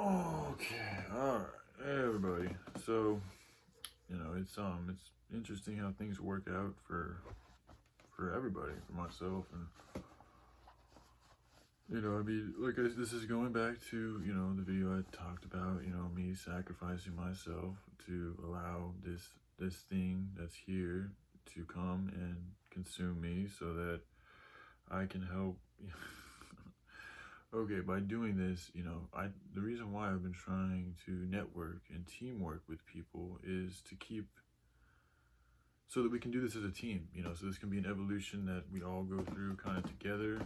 Okay, all right, hey everybody. So, it's interesting how things work out for everybody, for myself, and this is going back to the video I talked about. Me sacrificing myself to allow this thing that's here to come and consume me, so that I can help. Okay, by doing this, the reason why I've been trying to network and teamwork with people is to keep so that we can do this as a team, so this can be an evolution that we all go through kind of together,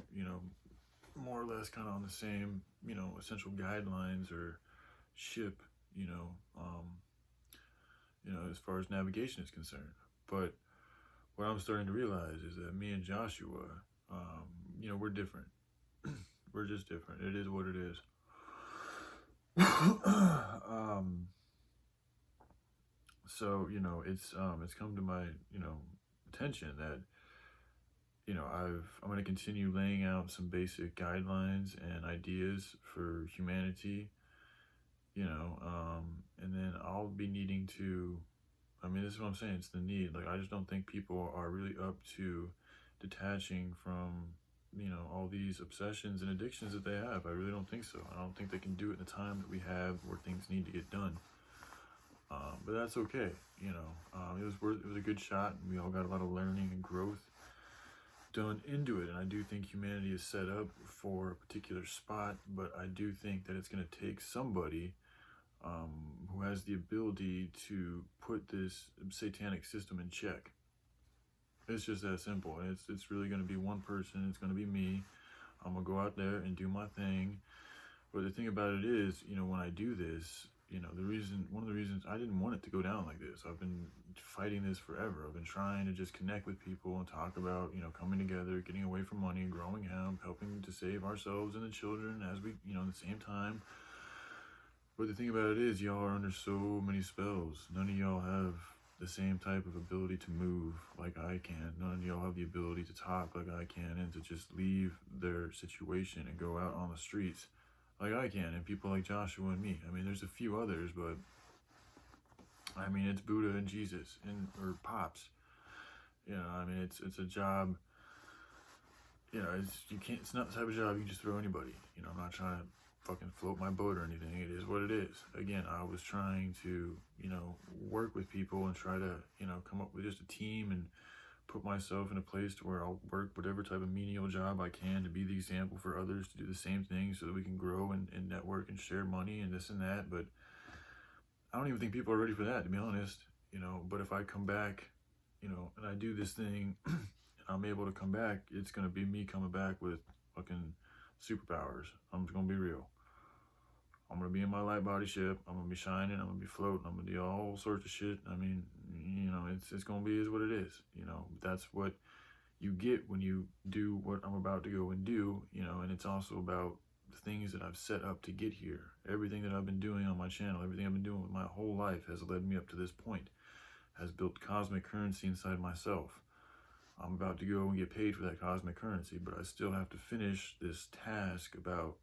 more or less kind of on the same, essential guidelines or ship, you know, um, as far as navigation is concerned. But what I'm starting to realize is that me and Joshua, we're different. We're just different. It is what it is. It's come to my attention that I'm going to continue laying out some basic guidelines and ideas for humanity, and then I'll be needing to. I mean, this is what I'm saying. It's the need. Like, I just don't think people are really up to detaching from all these obsessions and addictions that they have. I really don't think so. I don't think they can do it in the time that we have where things need to get done. But that's okay. It was a good shot, and we all got a lot of learning and growth done into it. And I do think humanity is set up for a particular spot, but I do think that it's going to take somebody who has the ability to put this satanic system in check. It's just that simple. And it's really going to be one person. It's going to be me. I'm going to go out there and do my thing. But the thing about it is, when I do this, one of the reasons I didn't want it to go down like this. I've been fighting this forever. I've been trying to just connect with people and talk about, coming together, getting away from money, growing hemp, helping to save ourselves and the children as we, at the same time. But the thing about it is, y'all are under so many spells. None of y'all have the same type of ability to move like I can. None of y'all have the ability to talk like I can and to just leave their situation and go out on the streets like I can, and people like Joshua and me. I mean, there's a few others, but I mean, it's Buddha and Jesus or Pops. It's a job. It's not the type of job you can just throw anybody. I'm not trying to fucking float my boat or anything. It is what it is. Again, I was trying to, work with people and try to, come up with just a team and put myself in a place to where I'll work whatever type of menial job I can to be the example for others to do the same thing so that we can grow and network and share money and this and that. But I don't even think people are ready for that, to be honest. But if I come back, and I do this thing and I'm able to come back, it's going to be me coming back with fucking superpowers. I'm just going to be real. I'm going to be in my light body ship. I'm going to be shining. I'm going to be floating. I'm going to do all sorts of shit. I mean, it's going to be is what it is. That's what you get when you do what I'm about to go and do, and it's also about the things that I've set up to get here. Everything that I've been doing on my channel, everything I've been doing with my whole life has led me up to this point, has built cosmic currency inside myself. I'm about to go and get paid for that cosmic currency, but I still have to finish this task about,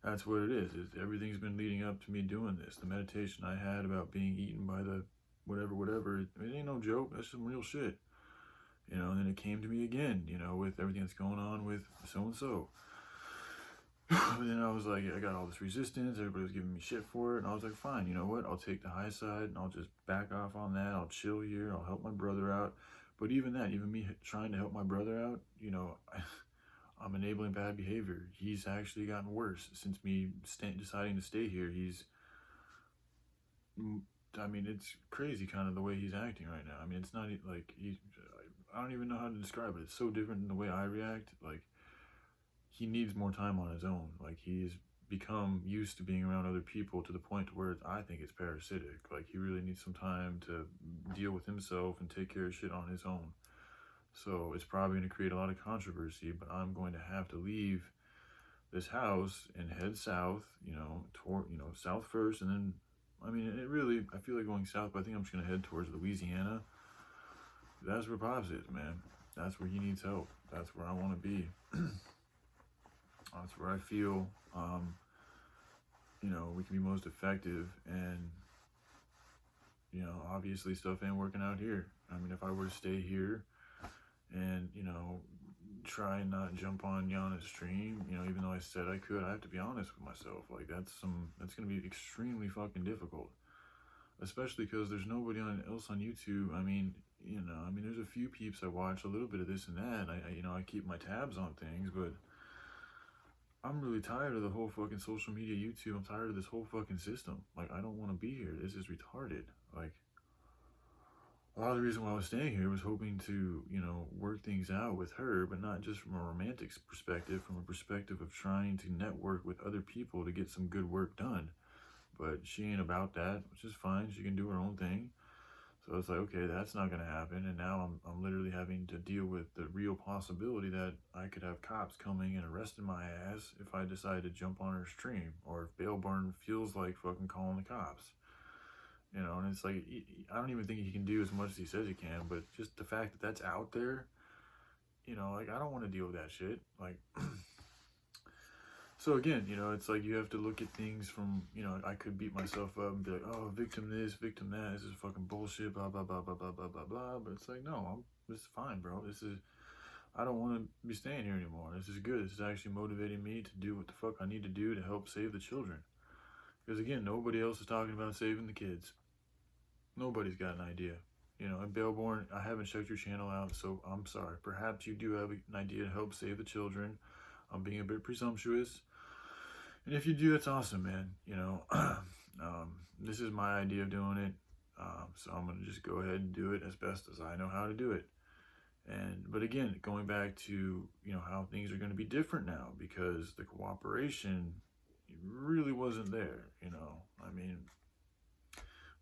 that's what it is. Everything's been leading up to me doing this. The meditation I had about being eaten by the whatever, it ain't no joke. That's some real shit. And then it came to me again, with everything that's going on with so-and-so. But then I was like, I got all this resistance. Everybody was giving me shit for it. And I was like, fine, you know what? I'll take the high side and I'll just back off on that. I'll chill here. I'll help my brother out. But even me trying to help my brother out, I'm enabling bad behavior. He's actually gotten worse since me deciding to stay here. It's crazy kind of the way he's acting right now. It's not like I don't even know how to describe it. It's so different than the way I react. Like, he needs more time on his own. Like, he's become used to being around other people to the point where I think it's parasitic. Like, he really needs some time to deal with himself and take care of shit on his own. So it's probably going to create a lot of controversy, but I'm going to have to leave this house and head south, toward, south first. And then, I feel like going south, but I think I'm just going to head towards Louisiana. That's where Pops is, man. That's where he needs help. That's where I want to be. That's where I feel you know, we can be most effective. And, you know, obviously stuff ain't working out here. I mean, if I were to stay here and, you know, try and not jump on Yana's stream, you know, even though I said I could, I have to be honest with myself. Like, that's going to be extremely fucking difficult. Especially because there's nobody else on YouTube. I mean, you know, I mean, there's a few peeps I watch a little bit of this and that. You know, I keep my tabs on things, but I'm really tired of the whole fucking social media YouTube. I'm tired of this whole fucking system. Like, I don't want to be here. This is retarded. Like, a lot of the reason why I was staying here was hoping to, you know, work things out with her, but not just from a romantic perspective, from a perspective of trying to network with other people to get some good work done. But she ain't about that, which is fine. She can do her own thing. So it's like, okay, that's not going to happen. And now I'm literally having to deal with the real possibility that I could have cops coming and arresting my ass if I decide to jump on her stream, or if Bailborn feels like fucking calling the cops. You know, and it's like, I don't even think he can do as much as he says he can, but just the fact that that's out there, you know, like, I don't want to deal with that shit. Like, so again, you know, it's like you have to look at things from, you know, I could beat myself up and be like, oh, victim this, victim that, this is fucking bullshit, blah, blah, blah, blah, blah, blah, blah, blah. But it's like, no, this is fine, bro. I don't want to be staying here anymore. This is good. This is actually motivating me to do what the fuck I need to do to help save the children. Because again, nobody else is talking about saving the kids. Nobody's got an idea. You know, and Bailborn, I haven't checked your channel out, so I'm sorry. Perhaps you do have an idea to help save the children. I'm being a bit presumptuous. And if you do, that's awesome, man. You know, this is my idea of doing it. So I'm going to just go ahead and do it as best as I know how to do it. But again, going back to, you know, how things are going to be different now, because the cooperation really wasn't there, you know. I mean,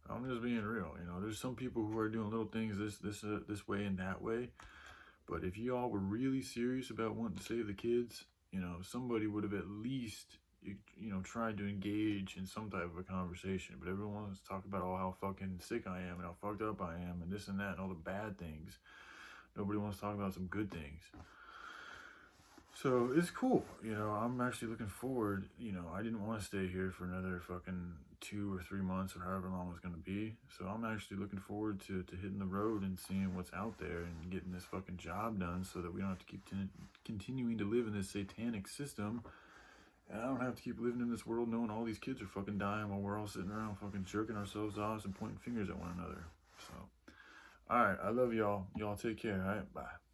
I'm just being real, you know. There's some people who are doing little things this way and that way. But if you all were really serious about wanting to save the kids, you know, somebody would have at least, you know, tried to engage in some type of a conversation. But everyone wants to talk about how fucking sick I am and how fucked up I am and this and that and all the bad things. Nobody wants to talk about some good things. So it's cool, you know. I'm actually looking forward. You know, I didn't want to stay here for another fucking 2 or 3 months or however long it's going to be. So I'm actually looking forward to hitting the road and seeing what's out there and getting this fucking job done, so that we don't have to keep continuing to live in this satanic system. And I don't have to keep living in this world knowing all these kids are fucking dying while we're all sitting around fucking jerking ourselves off and pointing fingers at one another. So, alright, I love y'all. Y'all take care, alright? Bye.